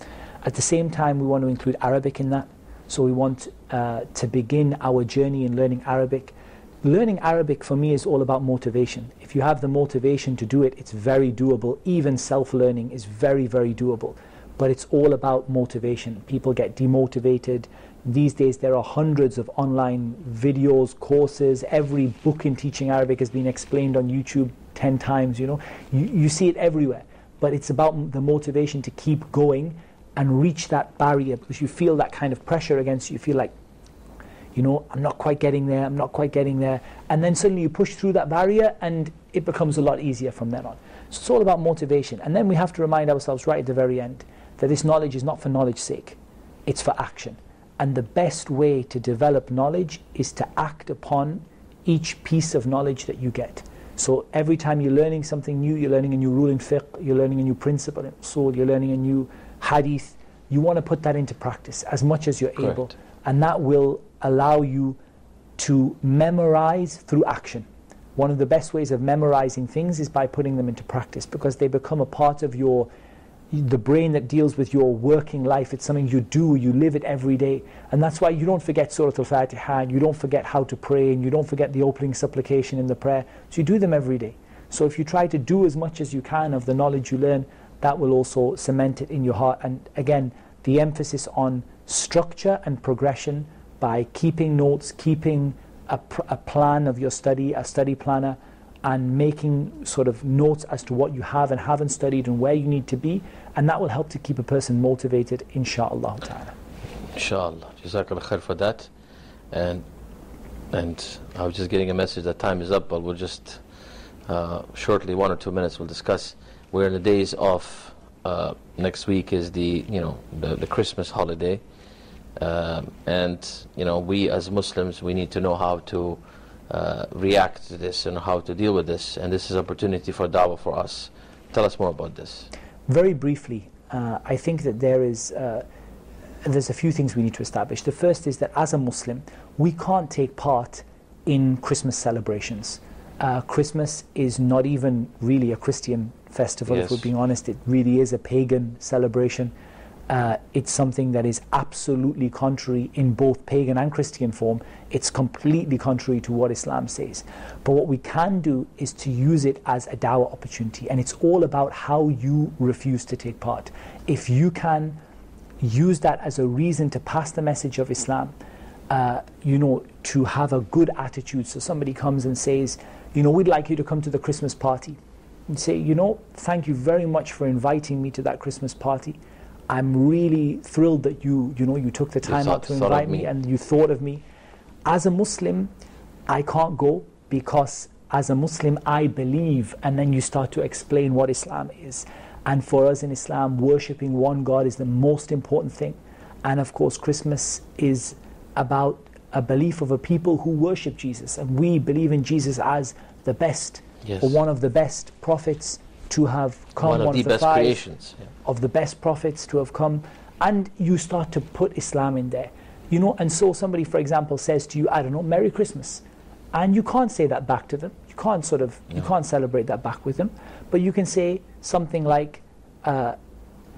At the same time, we want to include Arabic in that. So we want to begin our journey in learning Arabic. Learning Arabic for me is all about motivation. If you have the motivation to do it, it's very doable. Even self-learning is very, very doable. But it's all about motivation. People get demotivated. These days there are hundreds of online videos, courses. Every book in teaching Arabic has been explained on YouTube 10 times. You see it everywhere. But it's about the motivation to keep going and reach that barrier, because you feel that kind of pressure against you. You feel like, I'm not quite getting there, I'm not quite getting there. And then suddenly you push through that barrier and it becomes a lot easier from then on. So it's all about motivation. And then we have to remind ourselves right at the very end that this knowledge is not for knowledge's sake, it's for action. And the best way to develop knowledge is to act upon each piece of knowledge that you get. So every time you're learning something new, you're learning a new rule in fiqh, you're learning a new principle in usul, you're learning a new hadith, you want to put that into practice as much as you're able. And that will allow you to memorize through action. One of the best ways of memorizing things is by putting them into practice, because they become a part of the brain that deals with your working life. It's something you do, you live it every day. And that's why you don't forget Surah Al-Fatiha, and you don't forget how to pray, and you don't forget the opening supplication in the prayer. So you do them every day. So if you try to do as much as you can of the knowledge you learn, that will also cement it in your heart. And again, the emphasis on structure and progression by keeping notes, keeping a plan of your study, a study planner, and making sort of notes as to what you have and haven't studied and where you need to be, and that will help to keep a person motivated, inshaAllah ta'ala. Inshallah. Jazakallah khair for that. And I was just getting a message that time is up, but we'll just shortly, 1 or 2 minutes, we'll discuss. We're in the days of next week is the Christmas holiday, and we as Muslims, we need to know how to react to this and how to deal with this, and this is an opportunity for da'wah for us. Tell us more about this. Very briefly, I think that there's a few things we need to establish. The first is that as a Muslim, we can't take part in Christmas celebrations. Christmas is not even really a Christian festival, if we're being honest. It really is a pagan celebration. It's something that is absolutely contrary in both pagan and Christian form. It's completely contrary to what Islam says. But what we can do is to use it as a dawah opportunity, and it's all about how you refuse to take part. If you can use that as a reason to pass the message of Islam, to have a good attitude. So somebody comes and says, we'd like you to come to the Christmas party. And say, thank you very much for inviting me to that Christmas party. I'm really thrilled that you took the time out to invite me and you thought of me. As a Muslim, I can't go because as a Muslim I believe, and then you start to explain what Islam is. And for us in Islam, worshipping one God is the most important thing. And of course, Christmas is about a belief of a people who worship Jesus, and we believe in Jesus as the best, or one of the best prophets to have come, one of the best creations, of the best prophets to have come. And you start to put Islam in there, and so somebody, for example, says to you, I don't know, Merry Christmas, and you can't say that back to them. You can't you can't celebrate that back with them, but you can say something like,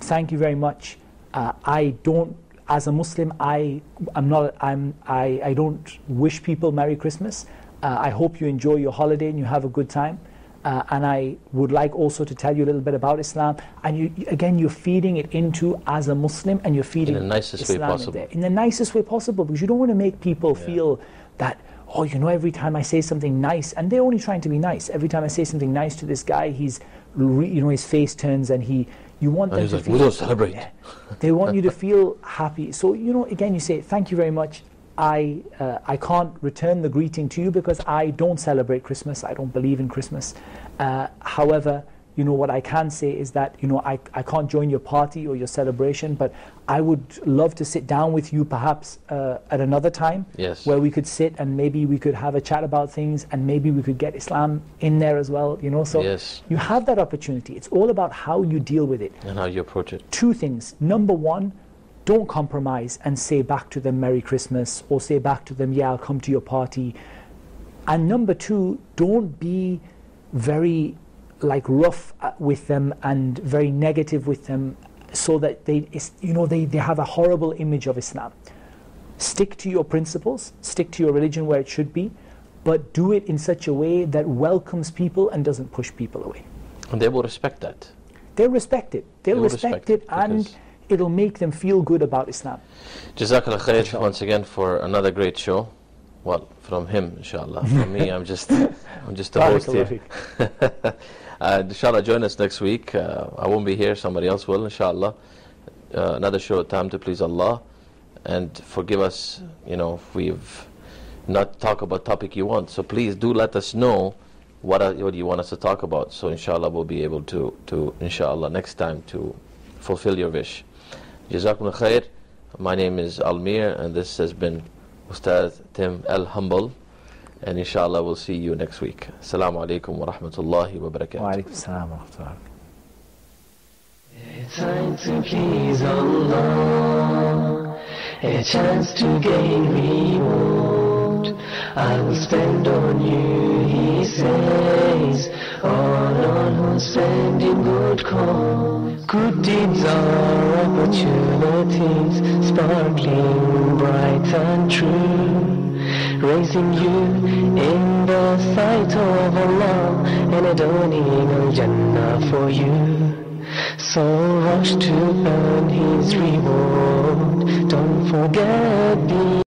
thank you very much. I don't, as a Muslim, I don't wish people Merry Christmas. I hope you enjoy your holiday and you have a good time. And I would like also to tell you a little bit about Islam. And you're feeding it into as a Muslim, and you're feeding in the nicest way possible. In the nicest way possible, because you don't want to make people feel that, oh, every time I say something nice, and they're only trying to be nice. Every time I say something nice to this guy, his face turns, and you want them to feel. We don't celebrate. Yeah, they want you to feel happy. So again, you say, thank you very much. I can't return the greeting to you because I don't celebrate Christmas. I don't believe in Christmas. However, what I can say is that I can't join your party or your celebration, but I would love to sit down with you perhaps at another time, where we could sit and maybe we could have a chat about things, and maybe we could get Islam in there as well. So you have that opportunity. It's all about how you deal with it and how you approach it. Two things. Number one, don't compromise and say back to them Merry Christmas, or say back to them, yeah, I'll come to your party. And number two, don't be very rough with them and very negative with them, so that they have a horrible image of Islam. Stick to your principles, stick to your religion where it should be, but do it in such a way that welcomes people and doesn't push people away. And they will respect that. They'll respect it. They'll respect it, and it'll make them feel good about Islam. Jazakallah khair once again for another great show. Well, from him, inshallah. From me, I'm just a host here. Inshallah, join us next week. I won't be here, somebody else will, inshallah. Another show, Time to Please Allah. And forgive us, if we've not talked about topic you want. So please do let us know what you want us to talk about. So inshallah, we'll be able to inshallah, next time to fulfill your wish. Jazakumullah khair. My name is Almir, and this has been Ustaz Tim Al-Humble. And inshallah, we'll see you next week. Assalamu alaikum wa rahmatullahi wa barakatuh. Wa alaikum assalam wa rahmatullah. A time to please Allah, a chance to gain reward. I will spend on you, he says, all on who spend in good cause. Good deeds are opportunities, sparkling bright and true, raising you in the sight of Allah, and adorning al-Jannah for you. So rush to earn his reward, don't forget the